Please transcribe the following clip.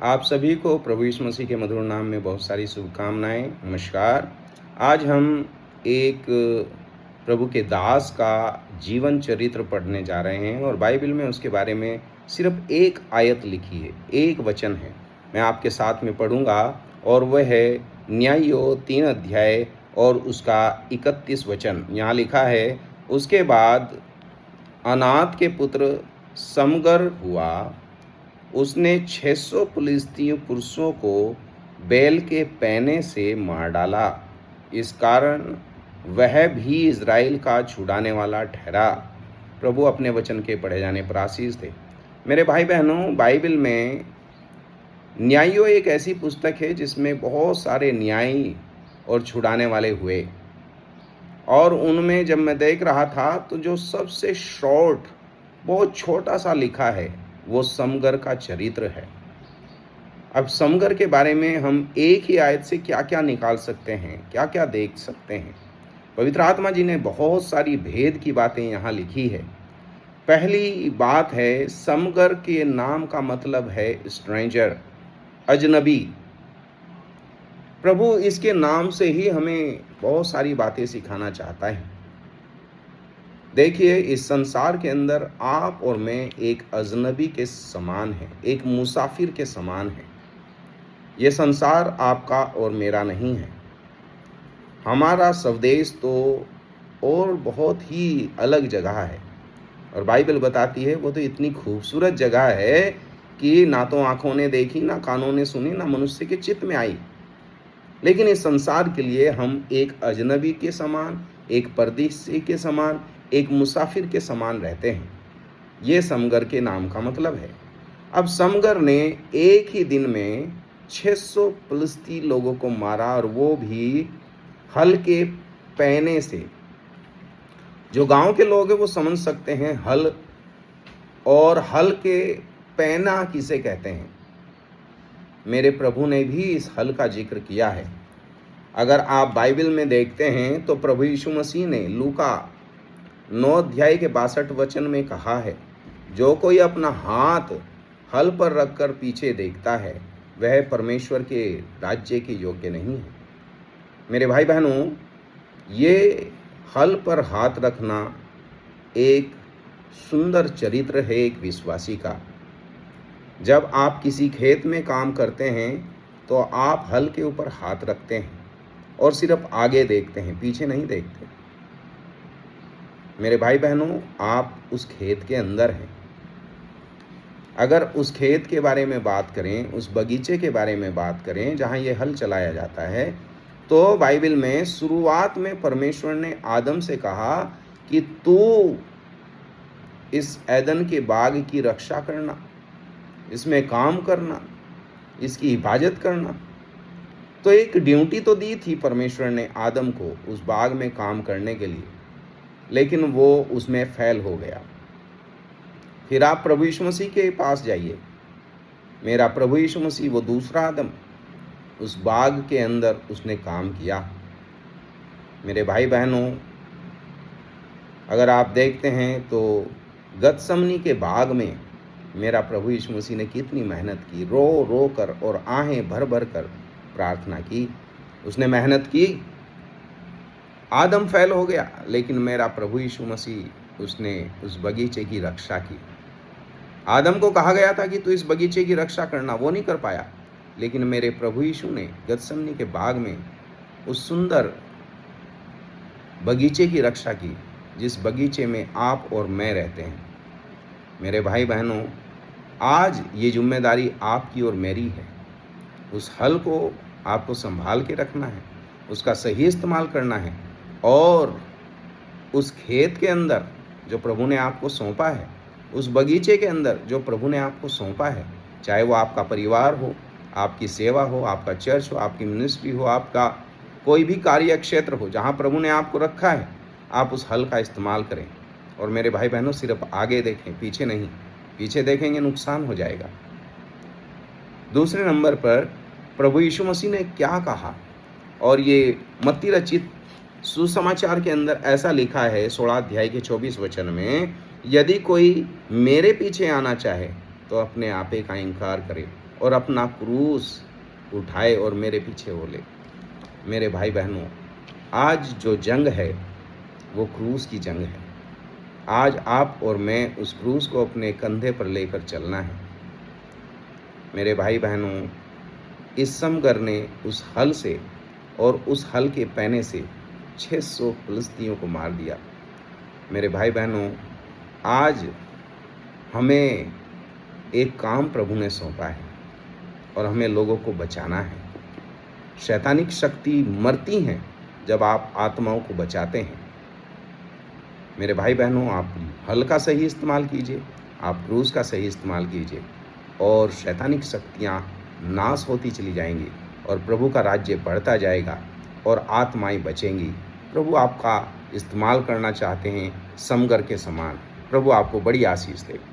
आप सभी को प्रभु यीशु मसीह के मधुर नाम में बहुत सारी शुभकामनाएं। नमस्कार। आज हम एक प्रभु के दास का जीवन चरित्र पढ़ने जा रहे हैं और बाइबल में उसके बारे में सिर्फ एक आयत लिखी है, एक वचन है। मैं आपके साथ में पढ़ूंगा और वह है न्यायों 3 अध्याय और उसका 31 वचन। यहाँ लिखा है, उसके बाद अनात के पुत्र समगर हुआ, उसने 600 फिलिस्तीय पुरुषों को बैल के पैने से मार डाला। इस कारण वह भी इज़राइल का छुड़ाने वाला ठहरा। प्रभु अपने वचन के पढ़े जाने पर आशीष थे। मेरे भाई बहनों, बाइबल में न्यायों एक ऐसी पुस्तक है जिसमें बहुत सारे न्यायी और छुड़ाने वाले हुए, और उनमें जब मैं देख रहा था तो जो सबसे शॉर्ट, बहुत छोटा सा लिखा है वो समगर का चरित्र है। अब समगर के बारे में हम एक ही आयत से क्या क्या निकाल सकते हैं, क्या क्या देख सकते हैं। पवित्र आत्मा जी ने बहुत सारी भेद की बातें यहाँ लिखी है। पहली बात है, समगर के नाम का मतलब है स्ट्रेंजर, अजनबी। प्रभु इसके नाम से ही हमें बहुत सारी बातें सिखाना चाहता है। देखिए, इस संसार के अंदर आप और मैं एक अजनबी के समान हैं, एक मुसाफिर के समान हैं। ये संसार आपका और मेरा नहीं है। हमारा स्वदेश तो और बहुत ही अलग जगह है, और बाइबल बताती है वो तो इतनी खूबसूरत जगह है कि ना तो आंखों ने देखी, ना कानों ने सुनी, ना मनुष्य के चित्त में आई। लेकिन इस संसार के लिए हम एक अजनबी के समान, एक परदेशी के समान, एक मुसाफिर के समान रहते हैं। ये समगर के नाम का मतलब है। अब समगर ने एक ही दिन में 600 फिलिस्ती लोगों को मारा, और वो भी हल के पैने से। जो गांव के लोग हैं वो समझ सकते हैं हल, और हल के पैना किसे कहते हैं। मेरे प्रभु ने भी इस हल का जिक्र किया है। अगर आप बाइबल में देखते हैं तो प्रभु यीशु मसीह ने लूका 9 अध्याय के 62 वचन में कहा है, जो कोई अपना हाथ हल पर रखकर पीछे देखता है वह परमेश्वर के राज्य के योग्य नहीं है। मेरे भाई बहनों, ये हल पर हाथ रखना एक सुंदर चरित्र है एक विश्वासी का। जब आप किसी खेत में काम करते हैं तो आप हल के ऊपर हाथ रखते हैं और सिर्फ आगे देखते हैं, पीछे नहीं देखते। मेरे भाई बहनों, आप उस खेत के अंदर हैं। अगर उस खेत के बारे में बात करें, उस बगीचे के बारे में बात करें जहाँ ये हल चलाया जाता है, तो बाइबल में शुरुआत में परमेश्वर ने आदम से कहा कि तू इस एदन के बाग की रक्षा करना, इसमें काम करना, इसकी हिफाजत करना। तो एक ड्यूटी तो दी थी परमेश्वर ने आदम को उस बाग में काम करने के लिए, लेकिन वो उसमें फेल हो गया। फिर आप प्रभु यीशु मसीह के पास जाइए। मेरा प्रभु यीशु मसीह वो दूसरा आदम, उस बाग के अंदर उसने काम किया। मेरे भाई बहनों, अगर आप देखते हैं तो गतसमनी के बाग में मेरा प्रभु यीशु मसीह ने कितनी मेहनत की, रो रो कर और आहें भर भर कर प्रार्थना की। उसने मेहनत की। आदम फेल हो गया, लेकिन मेरा प्रभु यीशु मसीह उसने उस बगीचे की रक्षा की। आदम को कहा गया था कि तू इस बगीचे की रक्षा करना, वो नहीं कर पाया, लेकिन मेरे प्रभु यीशु ने गतसमनी के बाग में उस सुंदर बगीचे की रक्षा की, जिस बगीचे में आप और मैं रहते हैं। मेरे भाई बहनों, आज ये जिम्मेदारी आपकी और मेरी है। उस हल को आपको संभाल के रखना है, उसका सही इस्तेमाल करना है, और उस खेत के अंदर जो प्रभु ने आपको सौंपा है, उस बगीचे के अंदर जो प्रभु ने आपको सौंपा है, चाहे वो आपका परिवार हो, आपकी सेवा हो, आपका चर्च हो, आपकी मिनिस्ट्री हो, आपका कोई भी कार्य क्षेत्र हो, जहाँ प्रभु ने आपको रखा है, आप उस हल का इस्तेमाल करें। और मेरे भाई बहनों, सिर्फ आगे देखें, पीछे नहीं। पीछे देखेंगे नुकसान हो जाएगा। दूसरे नंबर पर प्रभु यीशु मसीह ने क्या कहा, और ये मत्ती रचित सुसमाचार के अंदर ऐसा लिखा है 16 अध्याय के 24 वचन में, यदि कोई मेरे पीछे आना चाहे तो अपने आपे का इनकार करे और अपना क्रूस उठाए और मेरे पीछे बोले। मेरे भाई बहनों, आज जो जंग है वो क्रूस की जंग है। आज आप और मैं उस क्रूस को अपने कंधे पर लेकर चलना है। मेरे भाई बहनों, इस समगर ने उस हल से और उस हल के पैने से 600 फिलिस्तियों को मार दिया। मेरे भाई बहनों, आज हमें एक काम प्रभु ने सौंपा है और हमें लोगों को बचाना है। शैतानिक शक्ति मरती हैं जब आप आत्माओं को बचाते हैं। मेरे भाई बहनों, आप हल का सही इस्तेमाल कीजिए, आप क्रूस का सही इस्तेमाल कीजिए और शैतानिक शक्तियाँ नाश होती चली जाएंगी और प्रभु का राज्य बढ़ता जाएगा और आत्माएं बचेंगी। प्रभु आपका इस्तेमाल करना चाहते हैं समगर के समान। प्रभु आपको बड़ी आशीष दे।